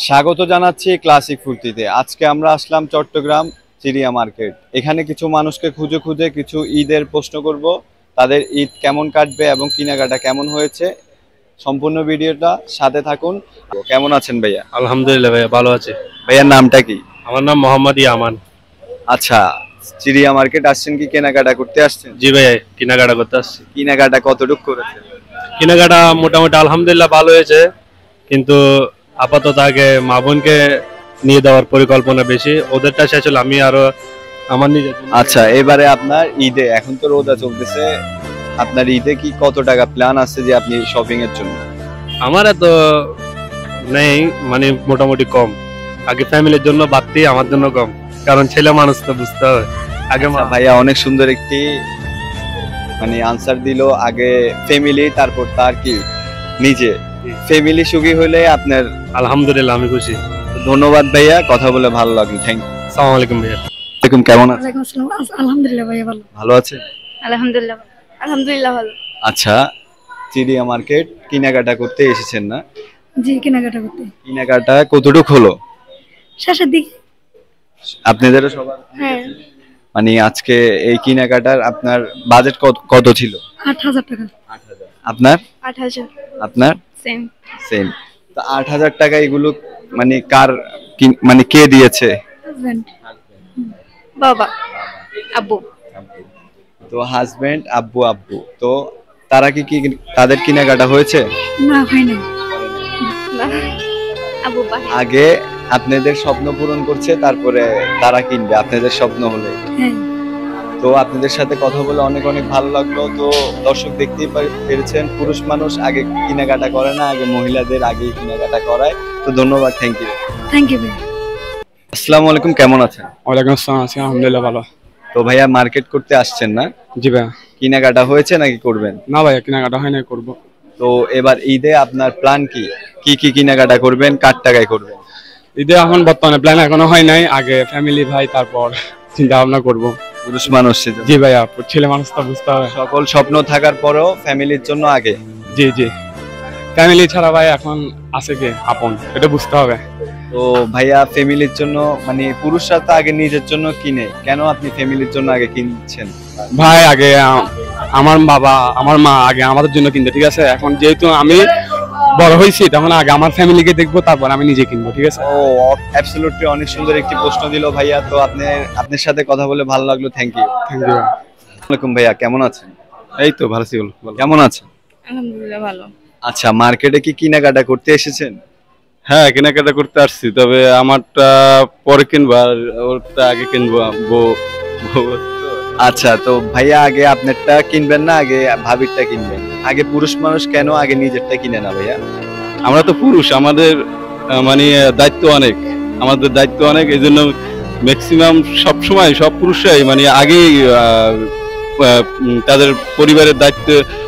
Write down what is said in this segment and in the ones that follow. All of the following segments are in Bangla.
স্বাগত জানাচ্ছি ক্লাসিক ফুর্তিতে। আজকে আমরা আসলাম চট্টগ্রাম চিড়িয়া মার্কেট। এখানে কিছু মানুষকে খুঁজে খুঁজে কিছু ঈদের প্রশ্ন করব, তাদের ঈদ কেমন কাটবে এবং কেনাকাটা কেমন হয়েছে। সম্পূর্ণ ভিডিওটা সাথে থাকুন। কেমন আছেন ভাইয়া? আলহামদুলিল্লাহ ভাইয়া, ভালো আছে। ভাইয়ার নামটা কি? আমার নাম মোহাম্মদ ইয়ামান। আচ্ছা, চিড়িয়া মার্কেট আসছেন কি কেনাকাটা করতে আসছেন? জি ভাইয়া, কেনাকাটা করতে আসছি। কেনাকাটা কতটুকু করেছেন? কেনাকাটা মোটামুটি আলহামদুলিল্লাহ ভালো হয়েছে, কিন্তু আপাতত আগে মা বোনকে নিয়ে দেওয়ার পরিকল্পনা বেশি। ওদেরটা শেষ হলে আমি আরো আমার নিজের। আচ্ছা, এবারে আপনার ঈদে, এখন তো রোজা চলতেছে, আপনার ঈদে কি কত টাকা প্ল্যান আছে যে আপনি শপিং এর জন্য? আমার এত নেই, মানে মোটামুটি কম। আগে ফ্যামিলির জন্য বাড়তি, আমার জন্য কম, কারণ ছেলে মানুষ তো বুঝতে হবে। আগে ভাইয়া অনেক সুন্দর একটি মানে আনসার দিল। আগে ফ্যামিলি, তারপর তার কি নিজে। ফ্যামিলি সুখী হলে আপনার আলহামদুলিল্লাহ আমি খুশি। ধন্যবাদ ভাইয়া, কথা বলে ভালো লাগলো। Thank you. আসসালামু আলাইকুম ভাইয়া। ওয়ালাইকুম, কেমন আছেন? ওয়ালাইকুম আসসালাম। আলহামদুলিল্লাহ ভাইয়া, ভালো। ভালো আছেন? আলহামদুলিল্লাহ আলহামদুলিল্লাহ ভালো। আচ্ছা, চিড়িয়া মার্কেট কেনাকাটা করতে এসেছেন না? জি, কেনাকাটা করতে। কেনাকাটা কতটুকু হলো? শেষের দিকে। আপনাদেরও সবার? হ্যাঁ। মানে আজকে এই কেনাকাটার আপনার বাজেট কত ছিল? ৮,০০০ টাকা। ৮,০০০। আপনার? ৮,০০০। আপনার সেম। সেম। তো ৮,০০০ টাকা এগুলো মানে কার মানে কে দিয়েছে? হাজবেন্ড, বাবা, আব্বু। তো হাজবেন্ড, আব্বু। আব্বু তো তারা কি তাদের কেনাকাটা হয়েছে? না, হয় নাই। আব্বু আগে আপনাদের স্বপ্ন পূরণ করছে, তারপরে তারা কিনবে আপনাদের স্বপ্ন হলে। হ্যাঁ। তো আপনাদের সাথে কথা বলে অনেক অনেক ভালো লাগলো। তো দর্শক দেখতেই পেরেছেন, পুরুষ মানুষ আগে কেনাকাটা করে না, আগে মহিলাদের আগে কেনাকাটা করায়। তো ধন্যবাদ, থ্যাংক ইউ। থ্যাংক ইউ ভাই। আসসালামু আলাইকুম, কেমন আছেন? ওয়ালাইকুম আসসালাম, আছি আলহামদুলিল্লাহ ভালো। তো ভাইয়া মার্কেট করতে আসছেন না? জি ভাইয়া। কেনাকাটা হয়েছে নাকি করবেন? না ভাইয়া, কেনাকাটা হয় নাই, করবো। তো এবার ঈদে আপনার প্ল্যান কি? কি কি কেনাকাটা করবেন, কার টাকায় করবেন? ঈদে এখন বর্তমানে প্ল্যান এখনো হয় নাই, আগে ফ্যামিলি ভাই, তারপর চিন্তা ভাবনা করবো। পুরুষ মানুষ সেজন্য। জি ভাইয়া, ছেলে মানুষ তো বুঝতে হবে। সকল স্বপ্ন থাকার পরেও ফ্যামিলির জন্য আগে। জি জি, ফ্যামিলি ছাড়া ভাই এখন আছে কে আপন, এটা বুঝতে হবে। তো ভাইয়া ফ্যামিলির জন্য মানে পুরুষরা তো আগে নিজের জন্য কিনে, কেন আপনি ফ্যামিলির জন্য আগে কিনছেন? ভাই আগে আমার বাবা আমার মা আগে আমাদের জন্য কিনতে, ঠিক আছে। এখন যেহেতু আমি বড় হয়েছি, তখন আগে আমার ফ্যামিলিকে দেখবো, তারপর আমি নিজে কিনবো, ঠিক আছে। ও অ্যাবসলিউটলি, অনেক সুন্দর একটি প্রশ্ন দিল ভাইয়া। তো আপনার সাথে কথা বলে ভালো লাগলো, থ্যাংক ইউ। Thank you. আসসালামু ভাইয়া, কেমন আছেন? এই তো ভালো আছি। কেমন আছেন? আলহামদুলিল্লাহ ভালো। আচ্ছা, মার্কেটে কি কেনাকাটা করতে এসেছেন? হ্যাঁ, কেনাকাটা করতে আসছি, তবে আমারটা পরে কিনবো, আর ওরটা আগে কিনবো। আচ্ছা, তো ভাইয়া আগে আপনারটা কিনবেন না আগে ভাবিরটা কিনবেন? আগে পুরুষ মানুষ কেন আগে নিজেরটা কিনে না ভাইয়া? আমরা তো পুরুষ, আমাদের মানে দায়িত্ব অনেক, আমাদের দায়িত্ব অনেক, এই জন্য ম্যাক্সিমাম সবসময় সব পুরুষরাই মানে আগেই তাদের পরিবারের দায়িত্ব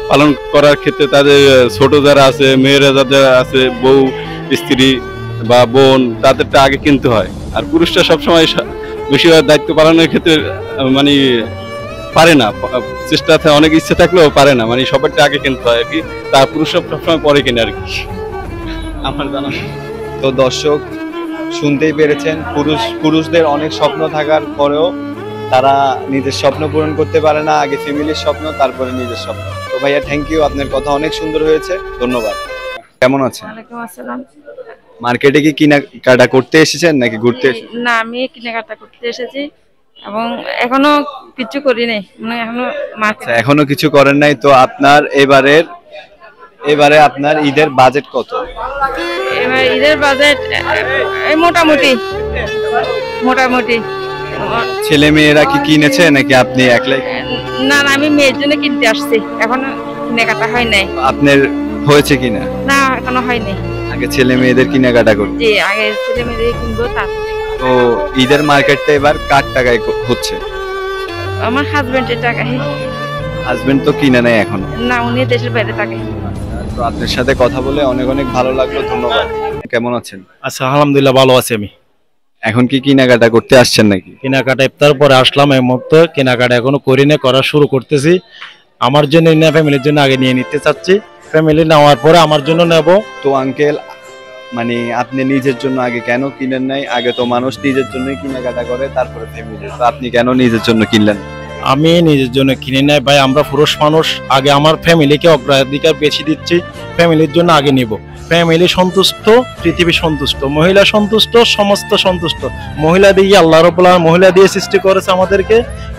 পালন করার ক্ষেত্রে তাদের ছোট যারা আছে, মেয়েরা যাদের আছে, বউ স্ত্রী বা বোন, তাদেরটা আগে কিনতে হয়। আর পুরুষরা সবসময় বেশিরভাগ দায়িত্ব পালনের ক্ষেত্রে মানে পারে না, চেষ্টা অনেক ইচ্ছে থাকলেও পারে না, মানে সবারটা আগে কিনতে হয় আর কি। তার পুরুষরা সবসময় পরে কিনে আর কি, আমার জানা। তো দর্শক শুনতেই পেরেছেন, পুরুষদের অনেক স্বপ্ন থাকার পরেও তারা নিজের স্বপ্ন পূরণ করতে পারে না, আগে ফ্যামিলির স্বপ্ন তারপরে নিজের স্বপ্ন। তো ভাইয়া থ্যাংক ইউ, আপনার কথা অনেক সুন্দর হয়েছে, ধন্যবাদ। কেমন আছেন? ওয়ালাইকুম আসসালাম। মার্কেটে কি কেনাকাটা করতে এসেছেন নাকি ঘুরতে এসেছেন? না, আমি কেনাকাটা করতে এসেছি এবং এখনো কিছু করি নাই, মানে এখনো মার্কেট। আচ্ছা, এখনো কিছু করেন নাই। তো আপনার এবারে আপনার ঈদের বাজেট কত? এবার ঈদের বাজেট মোটামুটি মোটামুটি। ছেলে মেয়েরা কি কিনেছে নাকি আপনি একলাই? না না, আমি মেয়ের জন্য কিনতে আসছি, এখনো কেনাকাটা হয় নাই। আপনার হয়েছে কিনা? না, এখনো হয় নাই। আগে ছেলে মেয়েদের কেনাকাটা করুন। জি, আগে ছেলে মেয়েদের কিনবো, তারপরে। তো ঈদের মার্কেটটা এবার কার টাকায় হচ্ছে? আমার হাজবেন্ডের টাকা। হাজবেন্ড তো কিনে নেয় এখনো? না, উনি দেশের বাইরে থাকে। তো আপনার সাথে কথা বলে অনেক অনেক ভালো লাগলো, ধন্যবাদ। কেমন আছেন? আচ্ছা, আলহামদুলিল্লাহ ভালো আছি আমি। এখন কি কেনাকাটা করতে আসছেন নাকি? কেনাকাটা ইফতার পরে আসলাম, এই মুহূর্তে কেনাকাটা এখনো করি না, করা শুরু করতেছি। আমার জন্য না, ফ্যামিলির জন্য আগে নিয়ে নিতে চাচ্ছি, ফ্যামিলি নেওয়ার পরে আমার জন্য নেব। তো আঙ্কেল, মানে আপনি নিজের জন্য আগে কেন কিনেন নাই? আগে তো মানুষ নিজের জন্যই কেনাকাটা করে, তারপরে ফ্যামিলি। তো আপনি কেন নিজের জন্য কিনলেন? আমি নিজের জন্য কিনে নেই ভাই, আমরা পুরুষ মানুষ, আগে আমার ফ্যামিলিকে অগ্রাধিকার বেশি দিচ্ছি, ফ্যামিলির জন্য আগে নিব। ফ্যামিলি সন্তুষ্ট, পৃথিবী সন্তুষ্ট, মহিলা সন্তুষ্ট, সমস্ত সন্তুষ্ট। মহিলা দিয়ে আল্লাহ রাব্বুল আলামিন মহিলা দিয়ে সৃষ্টি করেছে আমাদেরকে,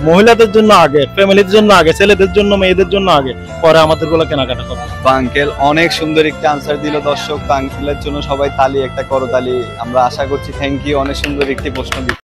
মহিলাদের জন্য আগে, ফ্যামিলির জন্য আগে, ছেলেদের জন্য মেয়েদের জন্য আগে, পরে আমাদের গুলো কেনাকাটা করবে। আঙ্কেল অনেক সুন্দর একটা আনসার দিল দর্শক। আঙ্কেলের জন্য সবাই তালি, একটা করতালি আমরা আশা করছি। থ্যাংক ইউ, অনেক সুন্দর একটি প্রশ্ন দিচ্ছি।